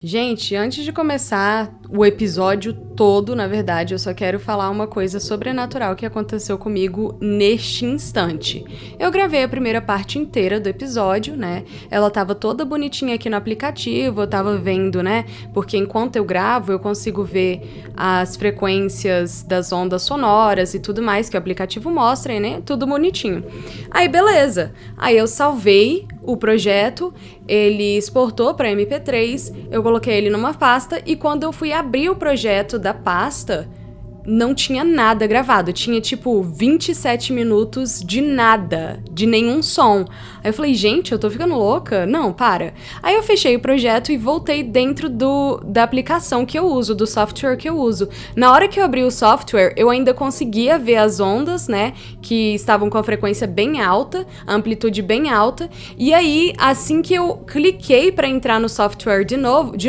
Gente, antes de começar o episódio todo, na verdade, eu só quero falar uma coisa sobrenatural que aconteceu comigo neste instante. Eu gravei a primeira parte inteira do episódio, né? Ela tava toda bonitinha aqui no aplicativo, eu tava vendo, né? Porque enquanto eu gravo, eu consigo ver as frequências das ondas sonoras e tudo mais que o aplicativo mostra, né? Tudo bonitinho. Aí, beleza. Aí eu salvei o projeto, ele exportou para MP3, eu coloquei ele numa pasta e quando eu fui abrir o projeto da pasta, não tinha nada gravado, tinha tipo 27 minutos de nada, de nenhum som. Aí eu falei, gente, eu tô ficando louca? Não, para. Aí eu fechei o projeto e voltei dentro da aplicação que eu uso, do software que eu uso. Na hora que eu abri o software, eu ainda conseguia ver as ondas, né, que estavam com a frequência bem alta, a amplitude bem alta, e aí, assim que eu cliquei pra entrar no software de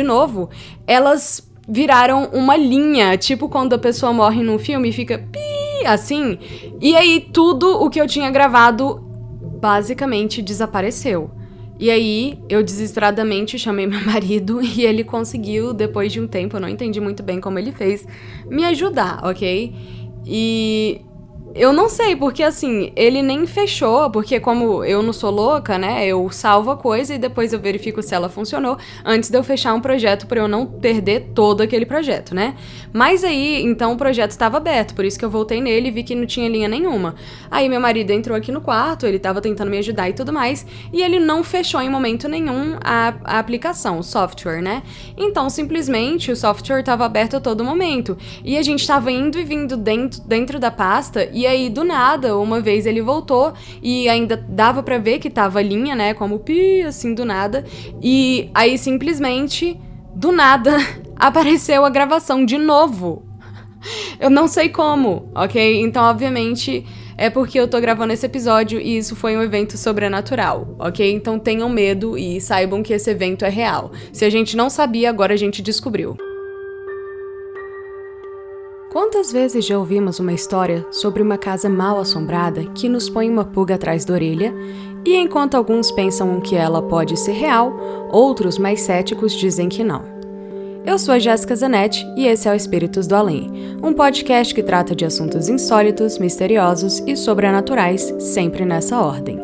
novo, elas viraram uma linha, tipo quando a pessoa morre num filme e fica pi, assim. E aí tudo o que eu tinha gravado basicamente desapareceu. E aí eu desesperadamente chamei meu marido e ele conseguiu, depois de um tempo, eu não entendi muito bem como ele fez, me ajudar, ok? E eu não sei, porque assim, ele nem fechou, porque como eu não sou louca, né, eu salvo a coisa e depois eu verifico se ela funcionou antes de eu fechar um projeto pra eu não perder todo aquele projeto, né? Mas aí, então o projeto estava aberto, por isso que eu voltei nele e vi que não tinha linha nenhuma. Aí meu marido entrou aqui no quarto, ele tava tentando me ajudar e tudo mais, e ele não fechou em momento nenhum a aplicação, o software, né? Então, simplesmente, o software tava aberto a todo momento, e a gente tava indo e vindo dentro da pasta, e aí, do nada, uma vez ele voltou e ainda dava pra ver que tava linha, né, como pi, assim, do nada. E aí, simplesmente, do nada, apareceu a gravação de novo. Eu não sei como, ok? Então, obviamente, é porque eu tô gravando esse episódio e isso foi um evento sobrenatural, ok? Então tenham medo e saibam que esse evento é real. Se a gente não sabia, agora a gente descobriu. Quantas vezes já ouvimos uma história sobre uma casa mal assombrada que nos põe uma pulga atrás da orelha, e enquanto alguns pensam que ela pode ser real, outros mais céticos dizem que não. Eu sou a Jéssica Zanetti e esse é o Espíritos do Além, um podcast que trata de assuntos insólitos, misteriosos e sobrenaturais, sempre nessa ordem.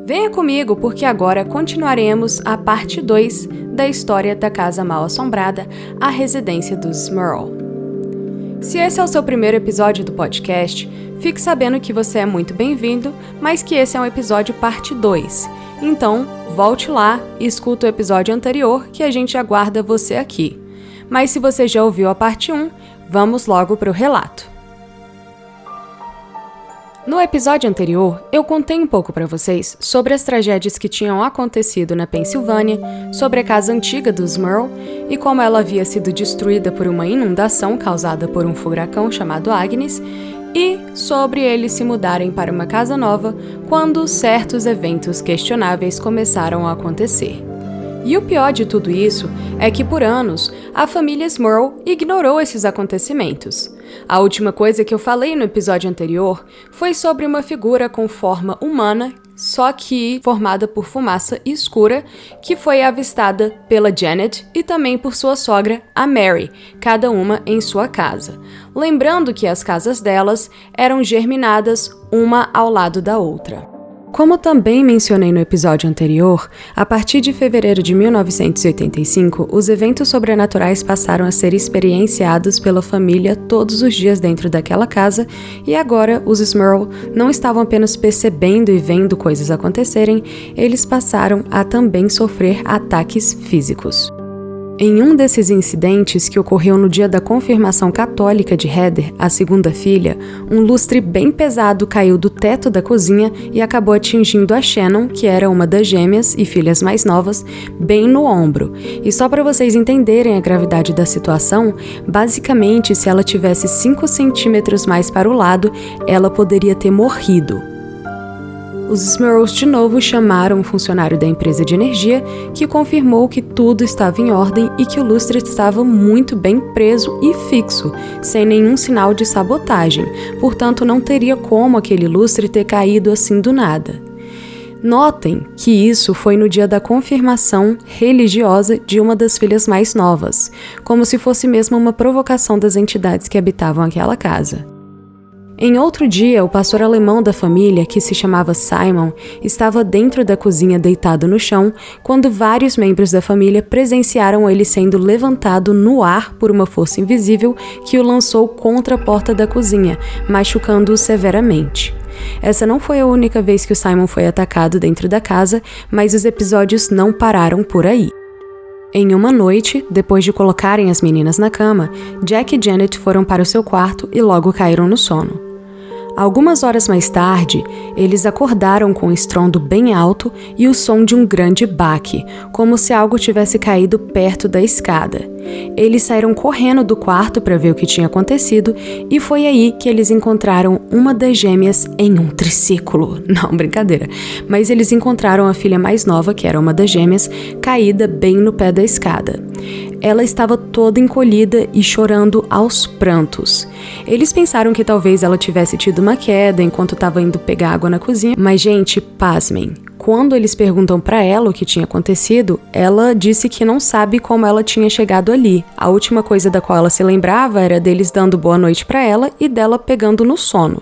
Venha comigo porque agora continuaremos a parte 2 da história da casa mal assombrada, a residência dos Smurl. Se esse é o seu primeiro episódio do podcast, fique sabendo que você é muito bem-vindo, mas que esse é um episódio parte 2. Então, volte lá e escuta o episódio anterior que a gente aguarda você aqui. Mas se você já ouviu a parte 1, vamos logo para o relato. No episódio anterior, eu contei um pouco para vocês sobre as tragédias que tinham acontecido na Pensilvânia, sobre a casa antiga dos Smurl e como ela havia sido destruída por uma inundação causada por um furacão chamado Agnes, e sobre eles se mudarem para uma casa nova quando certos eventos questionáveis começaram a acontecer. E o pior de tudo isso é que, por anos, a família Smurl ignorou esses acontecimentos. A última coisa que eu falei no episódio anterior foi sobre uma figura com forma humana, só que formada por fumaça escura, que foi avistada pela Janet e também por sua sogra, a Mary, cada uma em sua casa. Lembrando que as casas delas eram germinadas uma ao lado da outra. Como também mencionei no episódio anterior, a partir de fevereiro de 1985, os eventos sobrenaturais passaram a ser experienciados pela família todos os dias dentro daquela casa, e agora os Smurl não estavam apenas percebendo e vendo coisas acontecerem, eles passaram a também sofrer ataques físicos. Em um desses incidentes que ocorreu no dia da confirmação católica de Heather, a segunda filha, um lustre bem pesado caiu do teto da cozinha e acabou atingindo a Shannon, que era uma das gêmeas e filhas mais novas, bem no ombro. E só para vocês entenderem a gravidade da situação, basicamente, se ela tivesse 5 centímetros mais para o lado, ela poderia ter morrido. Os Smurls de novo chamaram um funcionário da empresa de energia, que confirmou que tudo estava em ordem e que o lustre estava muito bem preso e fixo, sem nenhum sinal de sabotagem, portanto não teria como aquele lustre ter caído assim do nada. Notem que isso foi no dia da confirmação religiosa de uma das filhas mais novas, como se fosse mesmo uma provocação das entidades que habitavam aquela casa. Em outro dia, o pastor alemão da família, que se chamava Simon, estava dentro da cozinha deitado no chão, quando vários membros da família presenciaram ele sendo levantado no ar por uma força invisível que o lançou contra a porta da cozinha, machucando-o severamente. Essa não foi a única vez que o Simon foi atacado dentro da casa, mas os episódios não pararam por aí. Em uma noite, depois de colocarem as meninas na cama, Jack e Janet foram para o seu quarto e logo caíram no sono. Algumas horas mais tarde, eles acordaram com um estrondo bem alto e o som de um grande baque, como se algo tivesse caído perto da escada. Eles saíram correndo do quarto para ver o que tinha acontecido e foi aí que eles encontraram uma das gêmeas em um triciclo. Não, brincadeira. Mas eles encontraram a filha mais nova, que era uma das gêmeas, caída bem no pé da escada. Ela estava toda encolhida e chorando aos prantos. Eles pensaram que talvez ela tivesse tido uma queda enquanto estava indo pegar água na cozinha, mas gente, pasmem. Quando eles perguntam para ela o que tinha acontecido, ela disse que não sabe como ela tinha chegado ali. A última coisa da qual ela se lembrava era deles dando boa noite para ela e dela pegando no sono.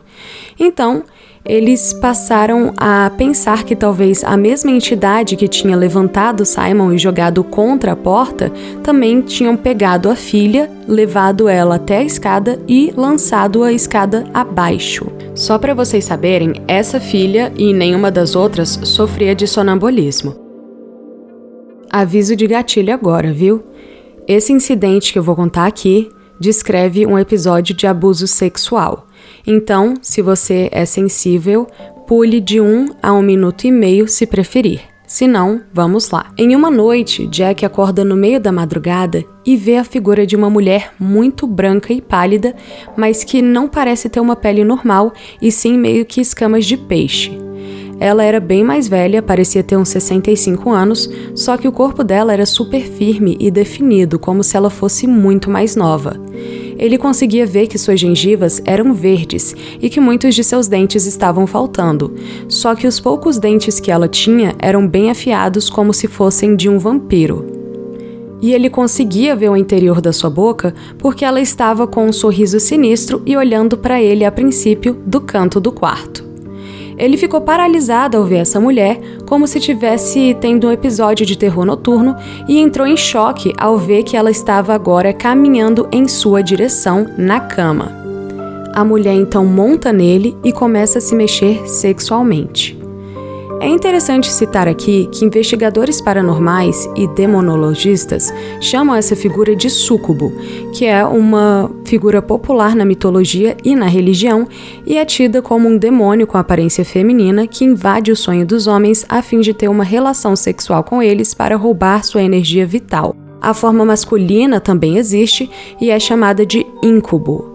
Então, eles passaram a pensar que talvez a mesma entidade que tinha levantado Simon e jogado contra a porta também tinham pegado a filha, levado ela até a escada e lançado a escada abaixo. Só para vocês saberem, essa filha e nenhuma das outras sofria de sonambulismo. Aviso de gatilho agora, viu? Esse incidente que eu vou contar aqui descreve um episódio de abuso sexual. Então, se você é sensível, pule de 1 a 1 minuto e meio se preferir. Se não, vamos lá. Em uma noite, Jack acorda no meio da madrugada e vê a figura de uma mulher muito branca e pálida, mas que não parece ter uma pele normal e sim meio que escamas de peixe. Ela era bem mais velha, parecia ter uns 65 anos, só que o corpo dela era super firme e definido, como se ela fosse muito mais nova. Ele conseguia ver que suas gengivas eram verdes e que muitos de seus dentes estavam faltando, só que os poucos dentes que ela tinha eram bem afiados como se fossem de um vampiro. E ele conseguia ver o interior da sua boca porque ela estava com um sorriso sinistro e olhando para ele a princípio do canto do quarto. Ele ficou paralisado ao ver essa mulher, como se tivesse tendo um episódio de terror noturno, e entrou em choque ao ver que ela estava agora caminhando em sua direção na cama. A mulher então monta nele e começa a se mexer sexualmente. É interessante citar aqui que investigadores paranormais e demonologistas chamam essa figura de súcubo, que é uma figura popular na mitologia e na religião e é tida como um demônio com aparência feminina que invade o sonho dos homens a fim de ter uma relação sexual com eles para roubar sua energia vital. A forma masculina também existe e é chamada de incubo.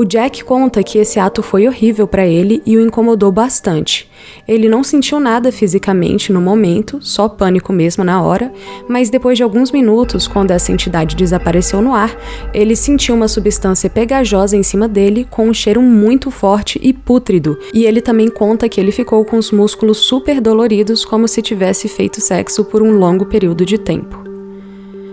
O Jack conta que esse ato foi horrível para ele e o incomodou bastante. Ele não sentiu nada fisicamente no momento, só pânico mesmo na hora, mas depois de alguns minutos, quando essa entidade desapareceu no ar, ele sentiu uma substância pegajosa em cima dele com um cheiro muito forte e pútrido, e ele também conta que ele ficou com os músculos super doloridos como se tivesse feito sexo por um longo período de tempo.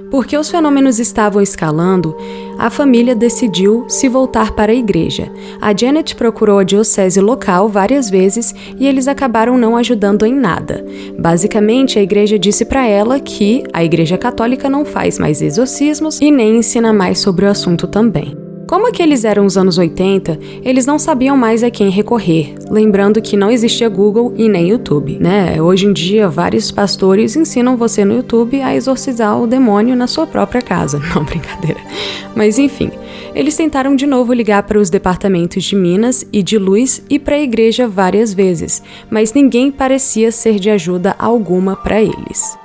Porque os fenômenos estavam escalando, a família decidiu se voltar para a igreja. A Janet procurou a diocese local várias vezes e eles acabaram não ajudando em nada. Basicamente, a igreja disse para ela que a igreja católica não faz mais exorcismos e nem ensina mais sobre o assunto também. Como aqueles eram os anos 80, eles não sabiam mais a quem recorrer, lembrando que não existia Google e nem YouTube, né? Hoje em dia, vários pastores ensinam você no YouTube a exorcizar o demônio na sua própria casa. Não, brincadeira. Mas enfim, eles tentaram de novo ligar para os departamentos de Minas e de Luz e para a igreja várias vezes, mas ninguém parecia ser de ajuda alguma para eles.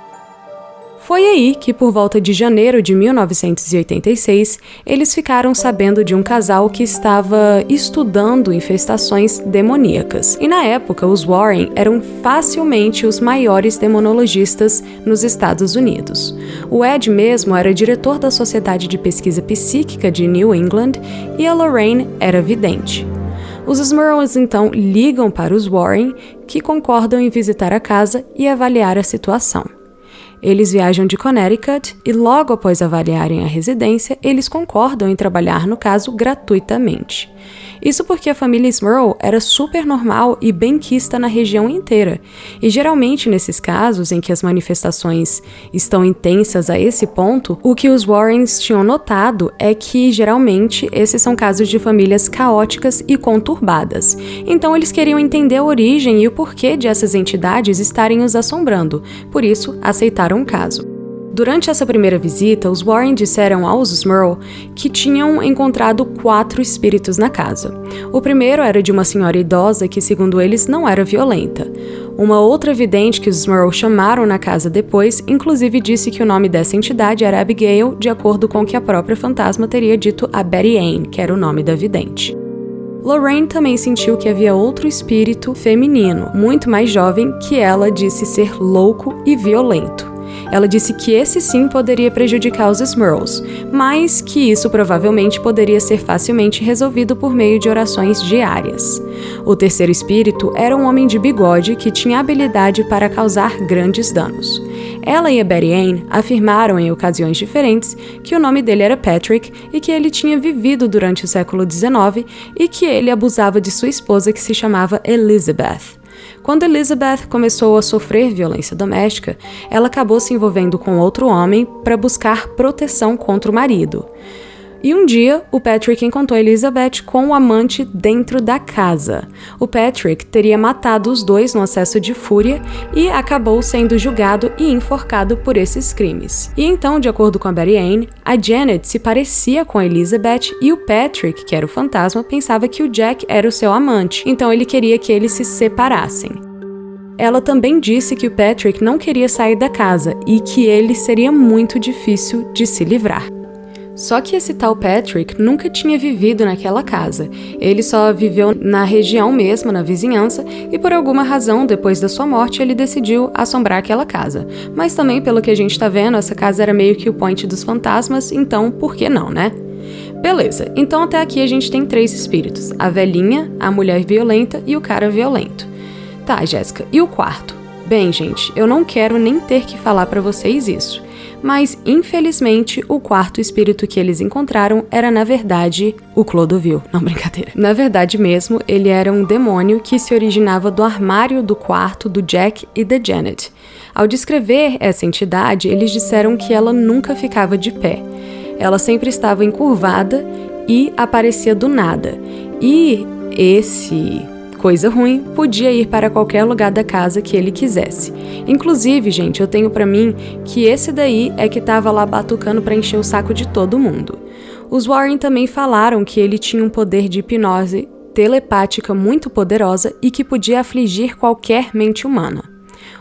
Foi aí que, por volta de janeiro de 1986, eles ficaram sabendo de um casal que estava estudando infestações demoníacas. E na época, os Warren eram facilmente os maiores demonologistas nos Estados Unidos. O Ed mesmo era diretor da Sociedade de Pesquisa Psíquica de New England e a Lorraine era vidente. Os Smurls então ligam para os Warren, que concordam em visitar a casa e avaliar a situação. Eles viajam de Connecticut e logo após avaliarem a residência, eles concordam em trabalhar no caso gratuitamente. Isso porque a família Smurl era super normal e benquista na região inteira. E geralmente nesses casos em que as manifestações estão intensas a esse ponto, o que os Warrens tinham notado é que geralmente esses são casos de famílias caóticas e conturbadas. Então eles queriam entender a origem e o porquê de essas entidades estarem os assombrando, por isso aceitaram o caso. Durante essa primeira visita, os Warren disseram aos Smurl que tinham encontrado 4 espíritos na casa. O primeiro era de uma senhora idosa que, segundo eles, não era violenta. Uma outra vidente que os Smurl chamaram na casa depois, inclusive disse que o nome dessa entidade era Abigail, de acordo com o que a própria fantasma teria dito a Betty Ann, que era o nome da vidente. Lorraine também sentiu que havia outro espírito feminino, muito mais jovem, que ela disse ser louco e violento. Ela disse que esse sim poderia prejudicar os Smurls, mas que isso provavelmente poderia ser facilmente resolvido por meio de orações diárias. O terceiro espírito era um homem de bigode que tinha habilidade para causar grandes danos. Ela e a Betty Ann afirmaram em ocasiões diferentes que o nome dele era Patrick e que ele tinha vivido durante o século XIX e que ele abusava de sua esposa que se chamava Elizabeth. Quando Elizabeth começou a sofrer violência doméstica, ela acabou se envolvendo com outro homem para buscar proteção contra o marido. E um dia, o Patrick encontrou Elizabeth com o amante dentro da casa. O Patrick teria matado os dois no acesso de fúria e acabou sendo julgado e enforcado por esses crimes. E então, de acordo com a Betty Ann, a Janet se parecia com a Elizabeth e o Patrick, que era o fantasma, pensava que o Jack era o seu amante, então ele queria que eles se separassem. Ela também disse que o Patrick não queria sair da casa e que ele seria muito difícil de se livrar. Só que esse tal Patrick nunca tinha vivido naquela casa. Ele só viveu na região mesmo, na vizinhança, e por alguma razão, depois da sua morte, ele decidiu assombrar aquela casa. Mas também, pelo que a gente tá vendo, essa casa era meio que o point dos fantasmas, então por que não, né? Beleza, então até aqui a gente tem 3 espíritos. A velhinha, a mulher violenta e o cara violento. Tá, Jéssica, e o quarto? Bem, gente, eu não quero nem ter que falar pra vocês isso. Mas, infelizmente, o quarto espírito que eles encontraram era, na verdade, o Clodovil. Não, brincadeira. Na verdade mesmo, ele era um demônio que se originava do armário do quarto do Jack e da Janet. Ao descrever essa entidade, eles disseram que ela nunca ficava de pé. Ela sempre estava encurvada e aparecia do nada. E coisa ruim, podia ir para qualquer lugar da casa que ele quisesse. Inclusive, gente, eu tenho pra mim que esse daí é que tava lá batucando pra encher o saco de todo mundo. Os Warren também falaram que ele tinha um poder de hipnose telepática muito poderosa e que podia afligir qualquer mente humana.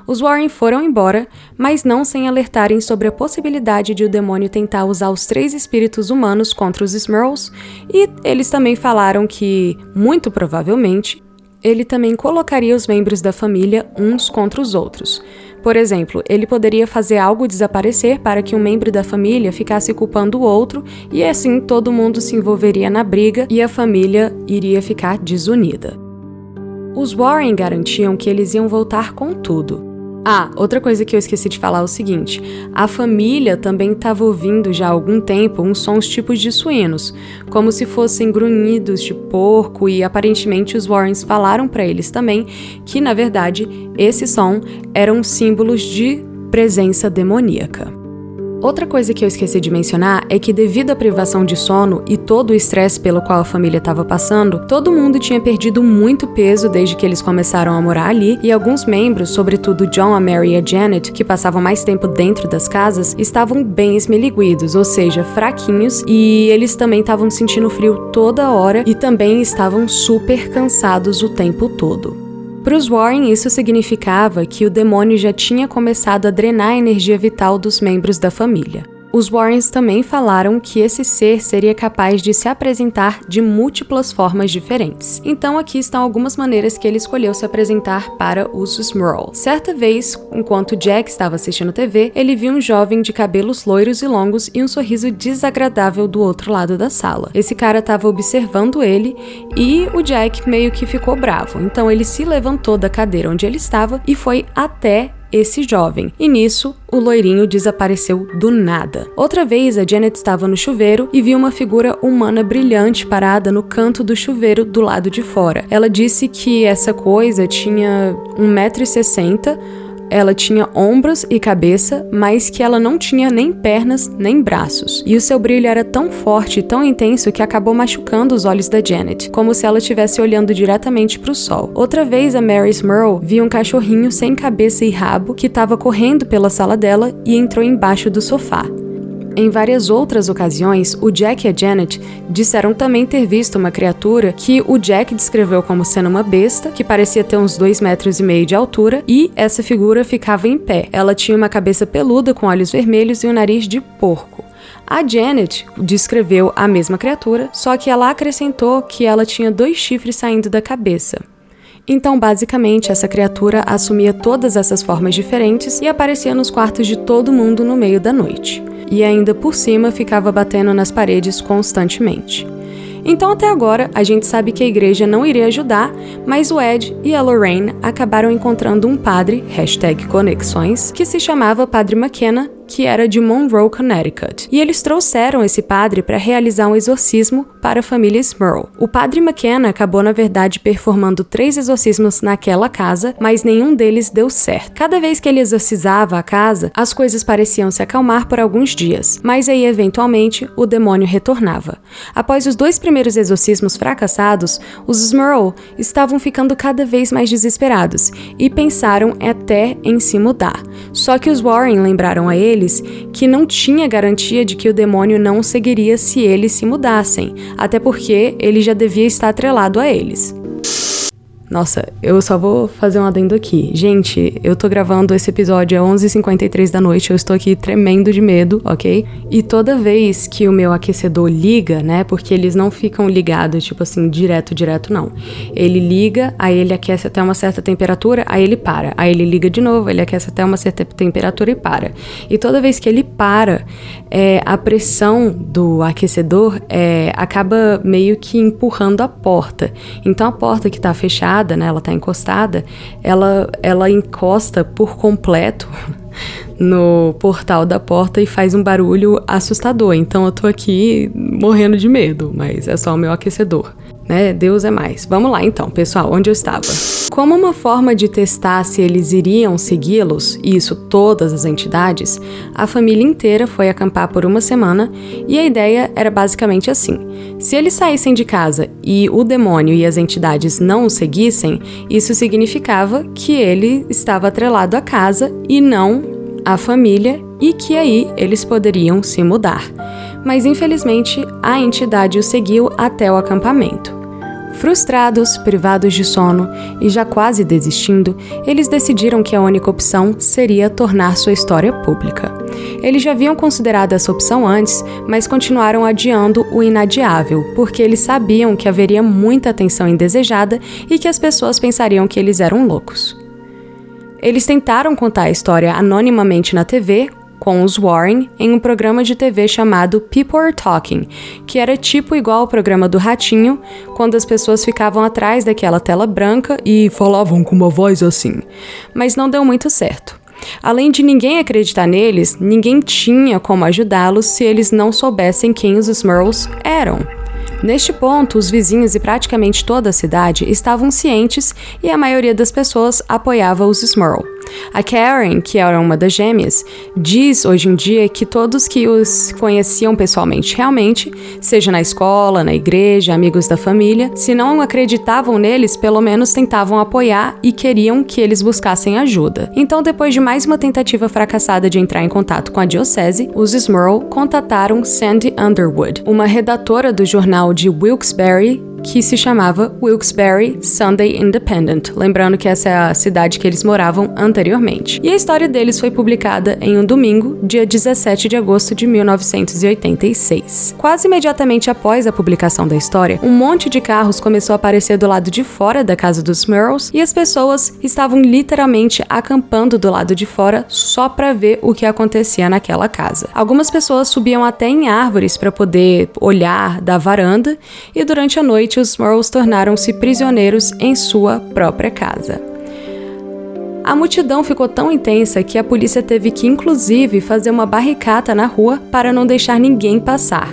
Os Warren foram embora, mas não sem alertarem sobre a possibilidade de o demônio tentar usar os 3 espíritos humanos contra os Smurls, e eles também falaram que, muito provavelmente, ele também colocaria os membros da família uns contra os outros. Por exemplo, ele poderia fazer algo desaparecer para que um membro da família ficasse culpando o outro e assim todo mundo se envolveria na briga e a família iria ficar desunida. Os Warren garantiam que eles iam voltar com tudo. Ah, outra coisa que eu esqueci de falar é o seguinte, a família também estava ouvindo já há algum tempo uns sons tipos de suínos, como se fossem grunhidos de porco e aparentemente os Warrens falaram para eles também que, na verdade, esse som eram símbolos de presença demoníaca. Outra coisa que eu esqueci de mencionar é que devido à privação de sono e todo o estresse pelo qual a família estava passando, todo mundo tinha perdido muito peso desde que eles começaram a morar ali e alguns membros, sobretudo John, a Mary e a Janet, que passavam mais tempo dentro das casas, estavam bem esmiliguidos, ou seja, fraquinhos, e eles também estavam sentindo frio toda hora e também estavam super cansados o tempo todo. Para os Warren, isso significava que o demônio já tinha começado a drenar a energia vital dos membros da família. Os Warrens também falaram que esse ser seria capaz de se apresentar de múltiplas formas diferentes. Então aqui estão algumas maneiras que ele escolheu se apresentar para os Smurl. Certa vez, enquanto Jack estava assistindo TV, ele viu um jovem de cabelos loiros e longos e um sorriso desagradável do outro lado da sala. Esse cara estava observando ele e o Jack meio que ficou bravo. Então ele se levantou da cadeira onde ele estava e foi até esse jovem, e nisso, o loirinho desapareceu do nada. Outra vez, a Janet estava no chuveiro e viu uma figura humana brilhante parada no canto do chuveiro do lado de fora. Ela disse que essa coisa tinha 1,60 m, ela tinha ombros e cabeça, mas que ela não tinha nem pernas nem braços. E o seu brilho era tão forte e tão intenso que acabou machucando os olhos da Janet, como se ela estivesse olhando diretamente para o sol. Outra vez, a Mary Smurl viu um cachorrinho sem cabeça e rabo que estava correndo pela sala dela e entrou embaixo do sofá. Em várias outras ocasiões, o Jack e a Janet disseram também ter visto uma criatura que o Jack descreveu como sendo uma besta, que parecia ter uns 2,5 metros de altura, e essa figura ficava em pé. Ela tinha uma cabeça peluda com olhos vermelhos e um nariz de porco. A Janet descreveu a mesma criatura, só que ela acrescentou que ela tinha 2 chifres saindo da cabeça. Então, basicamente, essa criatura assumia todas essas formas diferentes e aparecia nos quartos de todo mundo no meio da noite. E ainda por cima ficava batendo nas paredes constantemente. Então até agora a gente sabe que a igreja não iria ajudar, mas o Ed e a Lorraine acabaram encontrando um padre, #conexões, que se chamava Padre McKenna, que era de Monroe, Connecticut. E eles trouxeram esse padre para realizar um exorcismo para a família Smurl. O padre McKenna acabou, na verdade, performando 3 exorcismos naquela casa, mas nenhum deles deu certo. Cada vez que ele exorcizava a casa, as coisas pareciam se acalmar por alguns dias, mas aí, eventualmente, o demônio retornava. Após os 2 primeiros exorcismos fracassados, os Smurl estavam ficando cada vez mais desesperados e pensaram até em se mudar. Só que os Warren lembraram a eles que não tinha garantia de que o demônio não o seguiria se eles se mudassem, até porque ele já devia estar atrelado a eles. Nossa, eu só vou fazer um adendo aqui. Gente, eu tô gravando esse episódio às 11h53 da noite, eu estou aqui tremendo de medo, ok? E toda vez que o meu aquecedor liga, né, porque eles não ficam ligados, tipo assim, direto não. Ele liga, aí ele aquece até uma certa temperatura, aí ele para. Aí ele liga de novo, ele aquece até uma certa temperatura e para. E toda vez que ele para, a pressão do aquecedor acaba meio que empurrando a porta. Então a porta que tá fechada, né, ela tá encostada, ela encosta por completo no portal da porta e faz um barulho assustador. Então eu tô aqui morrendo de medo, mas é só o meu aquecedor, né? Deus é mais. Vamos lá então, pessoal, onde eu estava? Como uma forma de testar se eles iriam segui-los, e isso todas as entidades, a família inteira foi acampar por uma semana e a ideia era basicamente assim: se eles saíssem de casa e o demônio e as entidades não o seguissem, isso significava que ele estava atrelado à casa e não à família, e que aí eles poderiam se mudar. Mas infelizmente a entidade o seguiu até o acampamento. Frustrados, privados de sono e já quase desistindo, eles decidiram que a única opção seria tornar sua história pública. Eles já haviam considerado essa opção antes, mas continuaram adiando o inadiável, porque eles sabiam que haveria muita atenção indesejada e que as pessoas pensariam que eles eram loucos. Eles tentaram contar a história anonimamente na TV, com os Warren, em um programa de TV chamado People Are Talking, que era tipo igual ao programa do Ratinho, quando as pessoas ficavam atrás daquela tela branca e falavam com uma voz assim. Mas não deu muito certo. Além de ninguém acreditar neles, ninguém tinha como ajudá-los se eles não soubessem quem os Smurls eram. Neste ponto, os vizinhos e praticamente toda a cidade estavam cientes e a maioria das pessoas apoiava os Smurl. A Karen, que era uma das gêmeas, diz hoje em dia que todos que os conheciam pessoalmente realmente, seja na escola, na igreja, amigos da família, se não acreditavam neles, pelo menos tentavam apoiar e queriam que eles buscassem ajuda. Então, depois de mais uma tentativa fracassada de entrar em contato com a diocese, os Smurl contataram Sandy Underwood, uma redatora do jornal de Wilkes-Barre, que se chamava Wilkes-Barre Sunday Independent, lembrando que essa é a cidade que eles moravam anteriormente. E a história deles foi publicada em um domingo, dia 17 de agosto de 1986. Quase imediatamente após a publicação da história, um monte de carros começou a aparecer do lado de fora da casa dos Smurls e as pessoas estavam literalmente acampando do lado de fora só para ver o que acontecia naquela casa. Algumas pessoas subiam até em árvores para poder olhar da varanda e durante a noite os Smurls tornaram-se prisioneiros em sua própria casa. A multidão ficou tão intensa que a polícia teve que, inclusive, fazer uma barricada na rua para não deixar ninguém passar.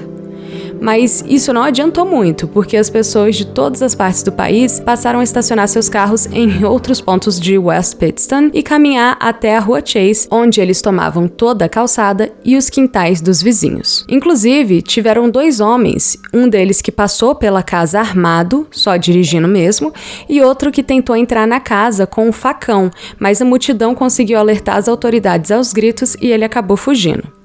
Mas isso não adiantou muito, porque as pessoas de todas as partes do país passaram a estacionar seus carros em outros pontos de West Pittston e caminhar até a rua Chase, onde eles tomavam toda a calçada e os quintais dos vizinhos. Inclusive, tiveram 2 homens, um deles que passou pela casa armado, só dirigindo mesmo, e outro que tentou entrar na casa com um facão, mas a multidão conseguiu alertar as autoridades aos gritos e ele acabou fugindo.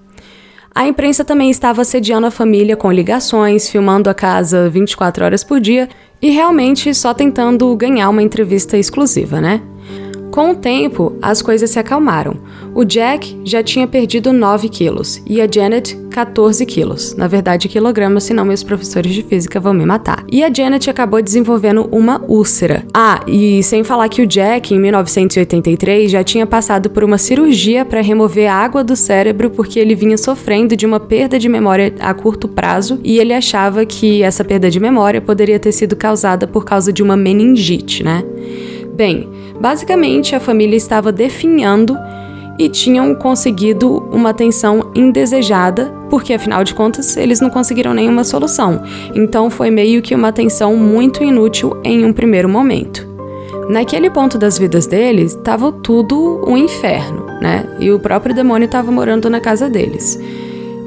A imprensa também estava assediando a família com ligações, filmando a casa 24 horas por dia e realmente só tentando ganhar uma entrevista exclusiva, né? Com o tempo, as coisas se acalmaram. O Jack já tinha perdido 9 quilos e a Janet 14 quilos. Na verdade, quilogramas, senão meus professores de física vão me matar. E a Janet acabou desenvolvendo uma úlcera. Ah, e sem falar que o Jack, em 1983, já tinha passado por uma cirurgia para remover a água do cérebro porque ele vinha sofrendo de uma perda de memória a curto prazo e ele achava que essa perda de memória poderia ter sido causada por causa de uma meningite, né? Bem, basicamente a família estava definhando e tinham conseguido uma atenção indesejada, porque afinal de contas eles não conseguiram nenhuma solução. Então foi meio que uma atenção muito inútil em um primeiro momento. Naquele ponto das vidas deles, estava tudo um inferno, né? E o próprio demônio estava morando na casa deles.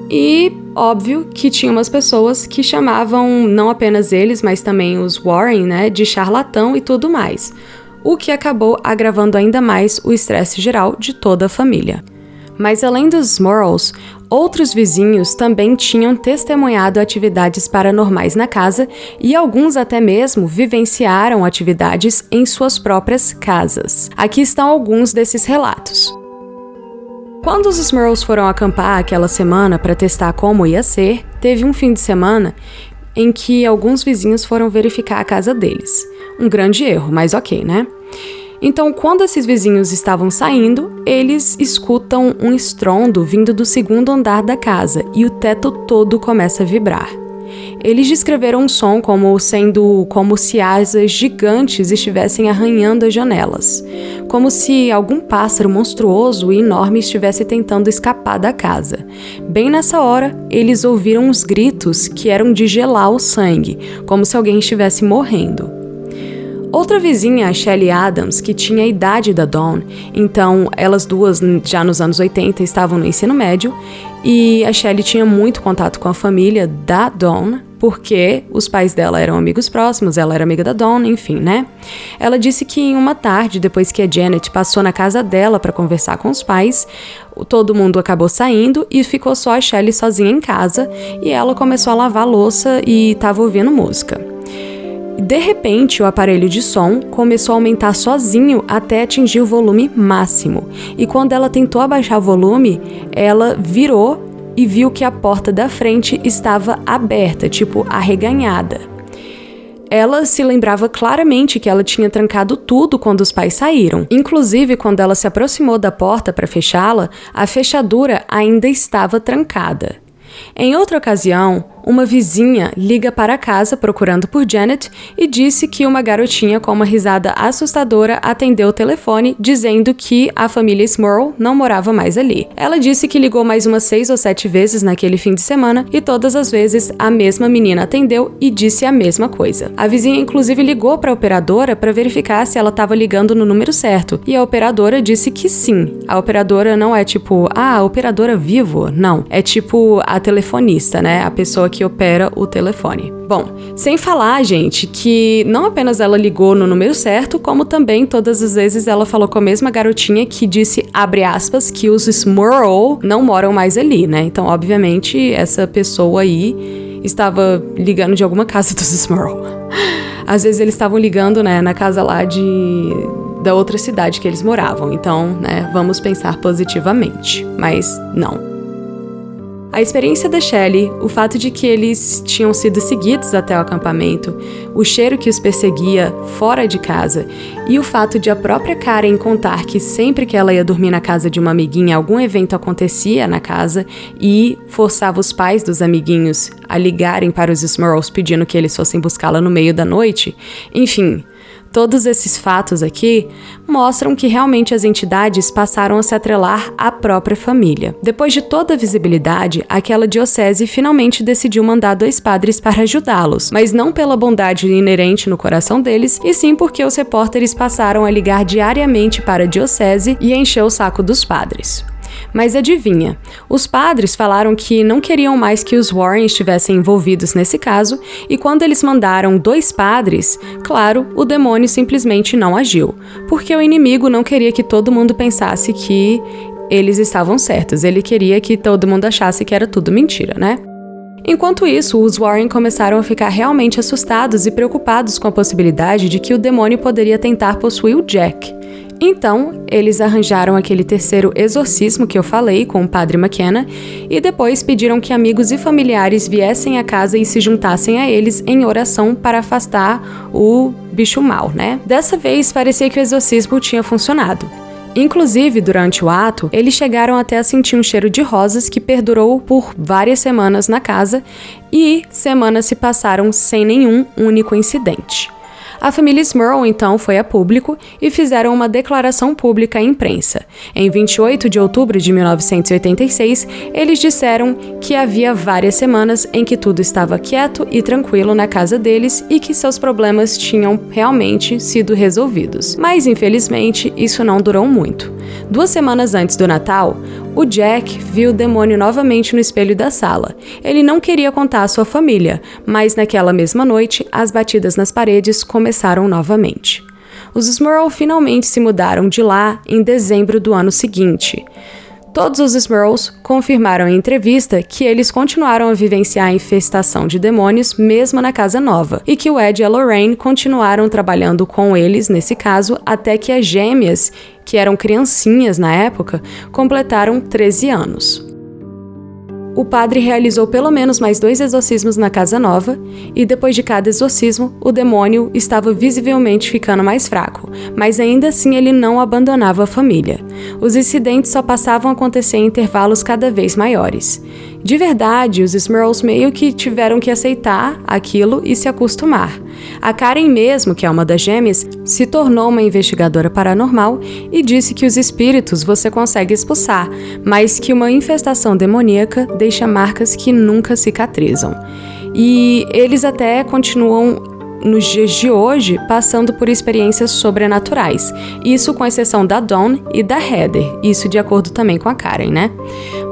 E óbvio que tinha umas pessoas que chamavam não apenas eles, mas também os Warren, né, de charlatão e tudo mais. O que acabou agravando ainda mais o estresse geral de toda a família. Mas além dos Smurls, outros vizinhos também tinham testemunhado atividades paranormais na casa e alguns até mesmo vivenciaram atividades em suas próprias casas. Aqui estão alguns desses relatos. Quando os Smurls foram acampar aquela semana para testar como ia ser, teve um fim de semana em que alguns vizinhos foram verificar a casa deles. Um grande erro, mas ok, né? Então, quando esses vizinhos estavam saindo, eles escutam um estrondo vindo do segundo andar da casa e o teto todo começa a vibrar. Eles descreveram um som como se asas gigantes estivessem arranhando as janelas, como se algum pássaro monstruoso e enorme estivesse tentando escapar da casa. Bem nessa hora, eles ouviram uns gritos que eram de gelar o sangue, como se alguém estivesse morrendo. Outra vizinha, a Shelley Adams, que tinha a idade da Dawn, então elas duas, já nos anos 80, estavam no ensino médio, e a Shelley tinha muito contato com a família da Dawn, porque os pais dela eram amigos próximos, ela era amiga da Dawn, enfim, né? Ela disse que em uma tarde, depois que a Janet passou na casa dela para conversar com os pais, todo mundo acabou saindo e ficou só a Shelley sozinha em casa, e ela começou a lavar a louça e estava ouvindo música. De repente, o aparelho de som começou a aumentar sozinho até atingir o volume máximo. E quando ela tentou abaixar o volume, ela virou e viu que a porta da frente estava aberta, tipo arreganhada. Ela se lembrava claramente que ela tinha trancado tudo quando os pais saíram. Inclusive, quando ela se aproximou da porta para fechá-la, a fechadura ainda estava trancada. Em outra ocasião, uma vizinha liga para casa procurando por Janet e disse que uma garotinha com uma risada assustadora atendeu o telefone dizendo que a família Smurl não morava mais ali. Ela disse que ligou mais umas 6 ou 7 vezes naquele fim de semana e todas as vezes a mesma menina atendeu e disse a mesma coisa. A vizinha inclusive ligou para a operadora para verificar se ela estava ligando no número certo e a operadora disse que sim. A operadora não é tipo, a operadora Vivo, não. É tipo a telefonista, né? A pessoa que opera o telefone. Bom, sem falar, gente, que não apenas ela ligou no número certo, como também todas as vezes ela falou com a mesma garotinha que disse, abre aspas, que os Smurl não moram mais ali, né? Então, obviamente, essa pessoa aí estava ligando de alguma casa dos Smurl. Às vezes eles estavam ligando, né, na casa lá da outra cidade que eles moravam. Então, né, vamos pensar positivamente. Mas não. A experiência da Shelley, o fato de que eles tinham sido seguidos até o acampamento, o cheiro que os perseguia fora de casa e o fato de a própria Karen contar que sempre que ela ia dormir na casa de uma amiguinha, algum evento acontecia na casa e forçava os pais dos amiguinhos a ligarem para os Smurls pedindo que eles fossem buscá-la no meio da noite. Enfim, todos esses fatos aqui mostram que realmente as entidades passaram a se atrelar à própria família. Depois de toda a visibilidade, aquela diocese finalmente decidiu mandar 2 padres para ajudá-los, mas não pela bondade inerente no coração deles, e sim porque os repórteres passaram a ligar diariamente para a diocese e encher o saco dos padres. Mas adivinha, os padres falaram que não queriam mais que os Warren estivessem envolvidos nesse caso, e quando eles mandaram 2 padres, claro, o demônio simplesmente não agiu, porque o inimigo não queria que todo mundo pensasse que eles estavam certos, ele queria que todo mundo achasse que era tudo mentira, né? Enquanto isso, os Warren começaram a ficar realmente assustados e preocupados com a possibilidade de que o demônio poderia tentar possuir o Jack. Então, eles arranjaram aquele terceiro exorcismo que eu falei com o padre McKenna e depois pediram que amigos e familiares viessem à casa e se juntassem a eles em oração para afastar o bicho mau, né? Dessa vez, parecia que o exorcismo tinha funcionado. Inclusive, durante o ato, eles chegaram até a sentir um cheiro de rosas que perdurou por várias semanas na casa e semanas se passaram sem nenhum único incidente. A família Smurl, então, foi a público e fizeram uma declaração pública à imprensa. Em 28 de outubro de 1986, eles disseram que havia várias semanas em que tudo estava quieto e tranquilo na casa deles e que seus problemas tinham realmente sido resolvidos. Mas, infelizmente, isso não durou muito. 2 semanas antes do Natal, o Jack viu o demônio novamente no espelho da sala. Ele não queria contar à sua família, mas naquela mesma noite, as batidas nas paredes começaram novamente. Os Smurl finalmente se mudaram de lá em dezembro do ano seguinte. Todos os Smurls confirmaram em entrevista que eles continuaram a vivenciar a infestação de demônios mesmo na casa nova, e que o Ed e a Lorraine continuaram trabalhando com eles nesse caso até que as gêmeas, que eram criancinhas na época, completaram 13 anos. O padre realizou pelo menos mais 2 exorcismos na casa nova, e depois de cada exorcismo, o demônio estava visivelmente ficando mais fraco, mas ainda assim ele não abandonava a família. Os incidentes só passavam a acontecer em intervalos cada vez maiores. De verdade, os Smurls meio que tiveram que aceitar aquilo e se acostumar. A Karen mesmo, que é uma das gêmeas, se tornou uma investigadora paranormal e disse que os espíritos você consegue expulsar, mas que uma infestação demoníaca deixa marcas que nunca cicatrizam. E eles até continuam, nos dias de hoje, passando por experiências sobrenaturais. Isso com exceção da Dawn e da Heather, isso de acordo também com a Karen, né?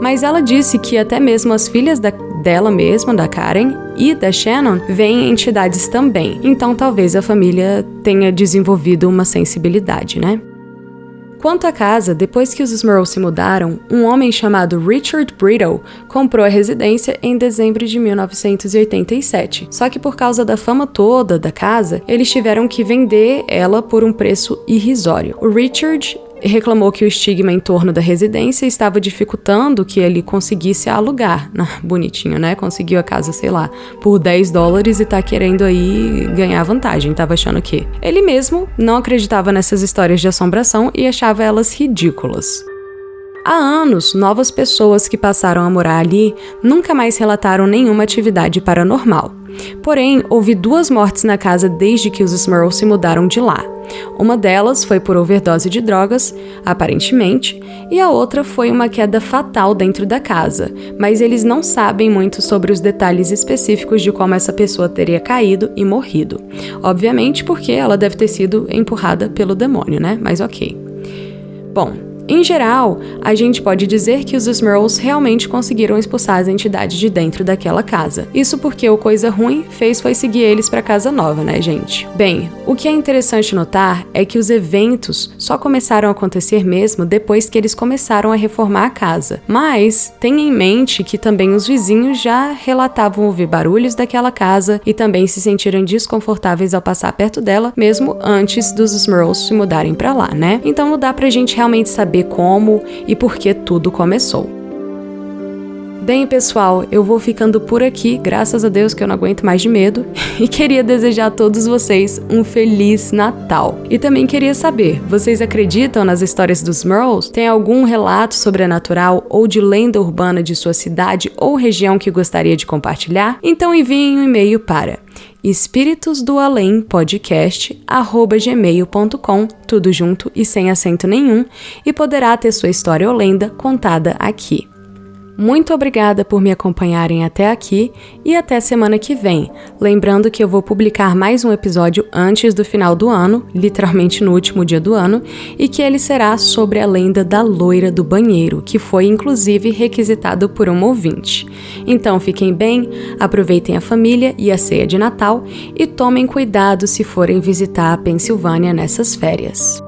Mas ela disse que até mesmo as filhas dela mesma, da Karen e da Shannon, veem entidades também. Então talvez a família tenha desenvolvido uma sensibilidade, né? Quanto à casa, depois que os Smurls se mudaram, um homem chamado Richard Brittle comprou a residência em dezembro de 1987. Só que por causa da fama toda da casa, eles tiveram que vender ela por um preço irrisório. O Richard reclamou que o estigma em torno da residência estava dificultando que ele conseguisse alugar. Bonitinho, né? Conseguiu a casa, sei lá, por $10 e tá querendo aí ganhar vantagem. Tava achando que ele mesmo não acreditava nessas histórias de assombração e achava elas ridículas. Há anos, novas pessoas que passaram a morar ali nunca mais relataram nenhuma atividade paranormal. Porém, houve 2 mortes na casa desde que os Smurls se mudaram de lá. Uma delas foi por overdose de drogas, aparentemente, e a outra foi uma queda fatal dentro da casa, mas eles não sabem muito sobre os detalhes específicos de como essa pessoa teria caído e morrido. Obviamente porque ela deve ter sido empurrada pelo demônio, né? Mas ok. Bom, Em geral, a gente pode dizer que os Smurls realmente conseguiram expulsar as entidades de dentro daquela casa. Isso porque o Coisa Ruim fez foi seguir eles pra casa nova, né, gente? Bem, o que é interessante notar é que os eventos só começaram a acontecer mesmo depois que eles começaram a reformar a casa. Mas tenha em mente que também os vizinhos já relatavam ouvir barulhos daquela casa e também se sentiram desconfortáveis ao passar perto dela, mesmo antes dos Smurls se mudarem pra lá, né? Então não dá pra gente realmente saber como e por que tudo começou. Bem, pessoal, eu vou ficando por aqui, graças a Deus que eu não aguento mais de medo, e queria desejar a todos vocês um Feliz Natal. E também queria saber, vocês acreditam nas histórias dos Smurls? Tem algum relato sobrenatural ou de lenda urbana de sua cidade ou região que gostaria de compartilhar? Então enviem um e-mail para espíritosdoalém.podcast@gmail.com, tudo junto e sem acento nenhum, e poderá ter sua história ou lenda contada aqui. Muito obrigada por me acompanharem até aqui e até semana que vem. Lembrando que eu vou publicar mais um episódio antes do final do ano, literalmente no último dia do ano, e que ele será sobre a lenda da loira do banheiro, que foi inclusive requisitado por um ouvinte. Então fiquem bem, aproveitem a família e a ceia de Natal e tomem cuidado se forem visitar a Pensilvânia nessas férias.